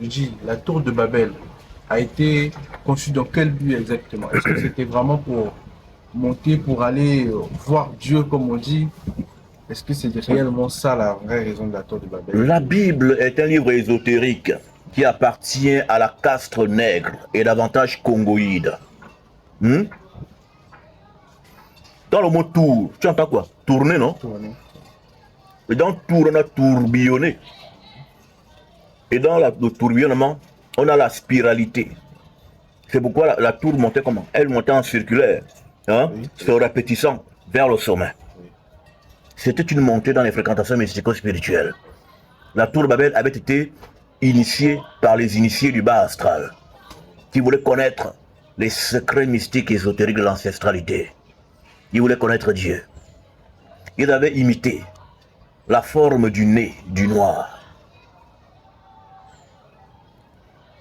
Je dis, la tour de Babel a été conçue dans quel but exactement? Est-ce que c'était vraiment pour monter, pour aller voir Dieu, comme on dit? Est-ce que c'est réellement ça la vraie raison de la tour de Babel? La Bible est un livre ésotérique qui appartient à la caste nègre et davantage congoïde. Dans le mot tour, tu entends quoi? Tourner, non? Tourner. Et dans tour, on a tourbillonner. Et dans le tourbillonnement, on a la spiralité. C'est pourquoi la tour montait comment? Elle montait en circulaire, hein, Oui. se répétissant vers le sommet. Oui. C'était une montée dans les fréquentations mystico-spirituelles. La tour de Babel avait été initiée par les initiés du bas astral, qui voulaient connaître les secrets mystiques et ésotériques de l'ancestralité. Ils voulaient connaître Dieu. Ils avaient imité la forme du nez du noir.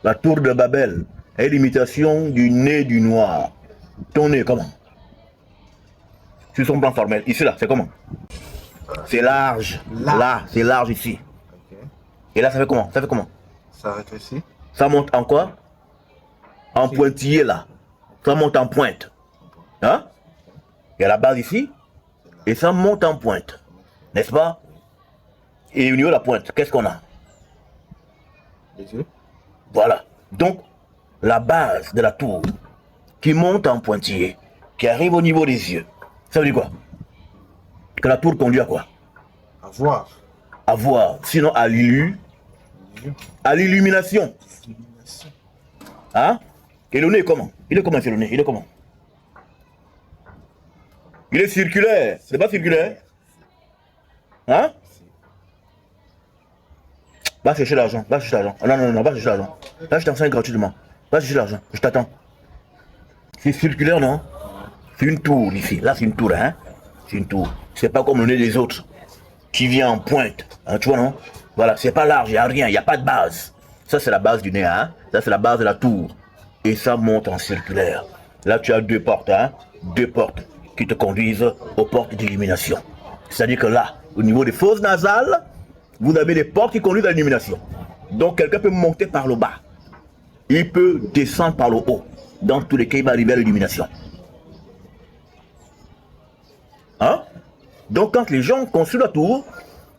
La tour de Babel est l'imitation du nez du noir. Ton nez, comment? Sur son plan formel. Ici, là, c'est comment? C'est large. Là, c'est large ici. Okay. Et là, ça fait comment? Ça fait comment? Ça rétrécit. Ça monte en quoi? En pointillé, là. Ça monte en pointe. Hein? Il y a la base ici. Et ça monte en pointe. N'est-ce pas? Et au niveau de la pointe, qu'est-ce qu'on a? Les yeux. Voilà. Donc, la base de la tour qui monte en pointillé, qui arrive au niveau des yeux, ça veut dire quoi? Que la tour conduit à quoi? À voir. À voir. Sinon, à l'illumination. Hein? Et le nez, comment? Il est comment, c'est le nez? Il est comment? Il est circulaire. C'est pas circulaire? Hein? Va chercher l'argent. Va chercher l'argent. Non, non, non, va chercher l'argent. Là, je t'enseigne gratuitement. Va chercher l'argent. Je t'attends. C'est circulaire, non? C'est une tour ici. Là, c'est une tour, hein? C'est une tour. C'est pas comme le nez des autres qui vient en pointe. Hein, tu vois, non? Voilà, c'est pas large, il n'y a rien, il n'y a pas de base. Ça, c'est la base du nez, hein? Ça, c'est la base de la tour. Et ça monte en circulaire. Là, tu as deux portes, hein? Deux portes qui te conduisent aux portes d'illumination. C'est-à-dire que là, au niveau des fosses nasales, vous avez des portes qui conduisent à l'illumination. Donc, quelqu'un peut monter par le bas. Il peut descendre par le haut. Dans tous les cas, il va arriver à l'illumination. Hein? Donc, quand les gens ont conçu la tour,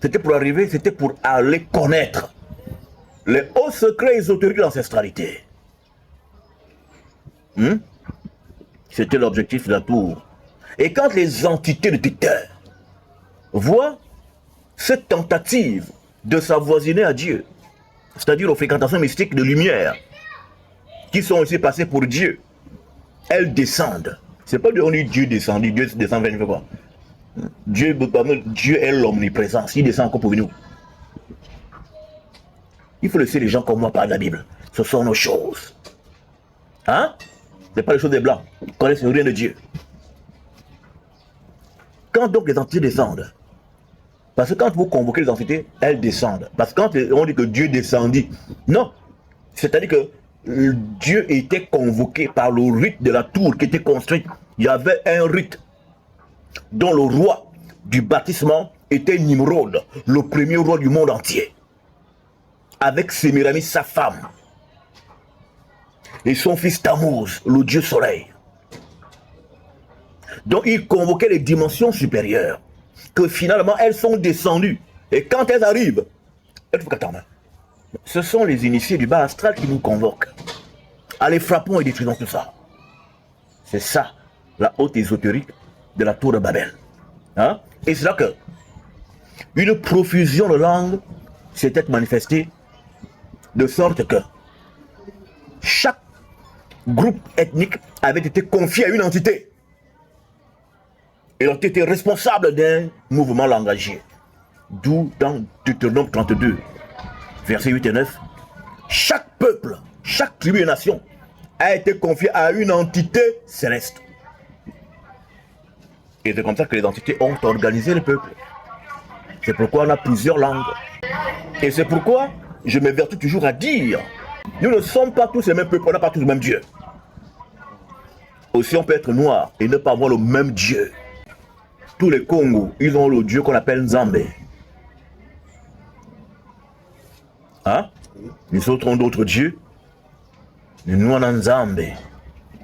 c'était pour arriver, c'était pour aller connaître les hauts secrets ésotériques de l'ancestralité. C'était l'objectif de la tour. Et quand les entités de terre voient cette tentative de s'avoisiner à Dieu, c'est-à-dire aux fréquentations mystiques de lumière, qui sont aussi passées pour Dieu, elles descendent. C'est pas de on dit Dieu descend, Dieu descend vers nous quoi. Dieu est l'omniprésence, il descend encore pour nous. Il faut laisser les gens comme moi parler de la Bible. Ce sont nos choses. Hein? Ce n'est pas les choses des blancs. Ils connaissent rien de Dieu. Quand donc les entités descendent, parce que quand vous convoquez les entités, elles descendent. Parce que quand on dit que Dieu descendit, non. C'est-à-dire que Dieu était convoqué par le rite de la tour qui était construite. Il y avait un rite dont le roi du bâtissement était Nimrod, le premier roi du monde entier. Avec Sémiramis, sa femme. Et son fils Tammuz, le dieu soleil. Donc il convoquait les dimensions supérieures, que finalement elles sont descendues. Et quand elles arrivent, elles faut qu'attendre. Ce sont les initiés du bas astral qui nous convoquent. Allez, frappons et détruisons tout ça. C'est ça, la haute ésotérique de la tour de Babel. Hein? Et c'est là que une profusion de langues s'était manifestée de sorte que chaque groupe ethnique avait été confié à une entité. Et l'entité était responsable d'un mouvement langagier. D'où dans Deutéronome 32, versets 8 et 9, chaque peuple, chaque tribu et nation a été confié à une entité céleste. Et c'est comme ça que les entités ont organisé le peuple. C'est pourquoi on a plusieurs langues. Et c'est pourquoi je m'évertue toujours à dire, nous ne sommes pas tous les mêmes peuples, on n'a pas tous le même Dieu. Aussi on peut être noir et ne pas avoir le même Dieu. Tous les Congos, ils ont le Dieu qu'on appelle Nzambe. Hein? Les autres ont d'autres dieux. Nous en Nzambe.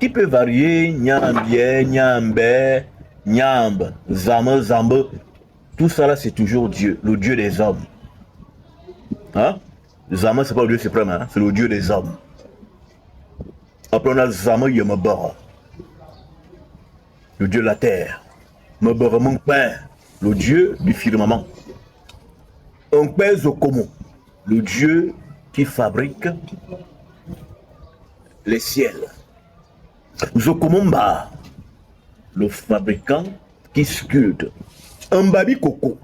Qui peut varier Nyambie, Nyambe, Nyambe, Zame, Zambe. Tout ça là, c'est toujours Dieu, le Dieu des hommes. Hein? Zame, c'est pas le Dieu suprême, hein? C'est le Dieu des hommes. Après, on a Zame Yamabara, le Dieu de la terre. Mabara, mon père, le Dieu du firmament. Un père Zokomo, le Dieu qui fabrique les ciels. Zokomomba, le fabricant qui sculpte. Un babi Koko,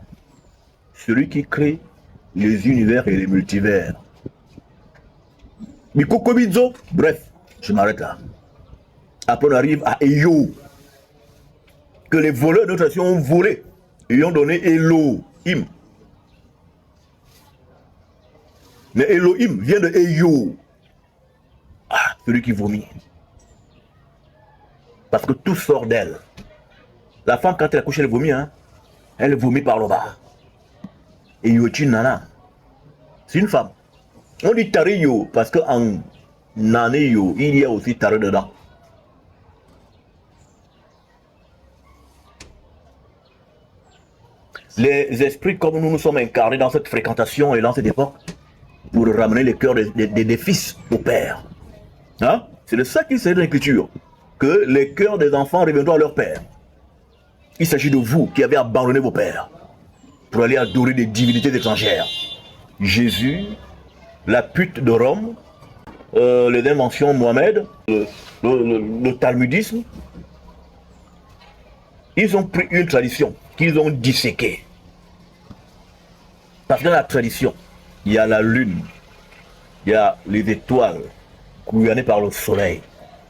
celui qui crée les univers et les multivers. Mikoko Bizo, bref, je m'arrête là. Après on arrive à Eyo, que les voleurs de notre nation ont volé et ont donné Elohim. Mais Elohim vient de Eyo. Ah, celui qui vomit. Parce que tout sort d'elle. La femme, quand elle accouche, elle vomit, hein. Elle vomit par le bas. Et Yoti Nana, c'est une femme. On dit Tariyo parce qu'en Naneyo, il y a aussi Tari dedans. Les esprits comme nous sommes incarnés dans cette fréquentation et dans cette époque pour ramener les cœurs des fils au père. Hein? C'est de ça qu'il s'agit dans l'écriture. Que les cœurs des enfants reviendront à leur père. Il s'agit de vous qui avez abandonné vos pères pour aller adorer des divinités étrangères. Jésus, la pute de Rome, les inventions Mohamed, le talmudisme, ils ont pris une tradition qu'ils ont disséquée. Parce que dans la tradition, il y a la lune, il y a les étoiles gouvernées par le soleil.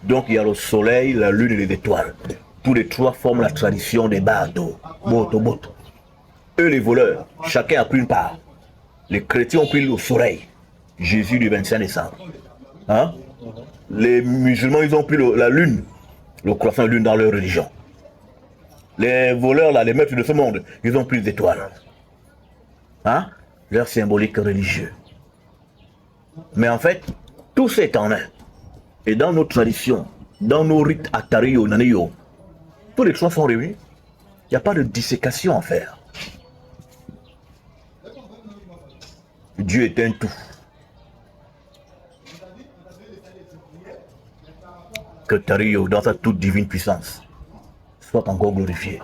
Donc il y a le soleil, la lune et les étoiles. Tous les trois forment la tradition des Bado, Boto, Boto. Eux les voleurs, chacun a pris une part. Les chrétiens ont pris le soleil, Jésus du 25 décembre. Hein? Les musulmans, ils ont pris la lune, le croissant de lune dans leur religion. Les voleurs, là, les maîtres de ce monde, ils ont pris les étoiles. Hein? Leur symbolique religieux. Mais en fait, tout c'est en un. Et dans nos traditions, dans nos rites Atariyo, Naneyo, tous les trois sont réunis. Il n'y a pas de dissécation à faire. Dieu est un tout. Que Tariyo, dans sa toute divine puissance, soit encore glorifié.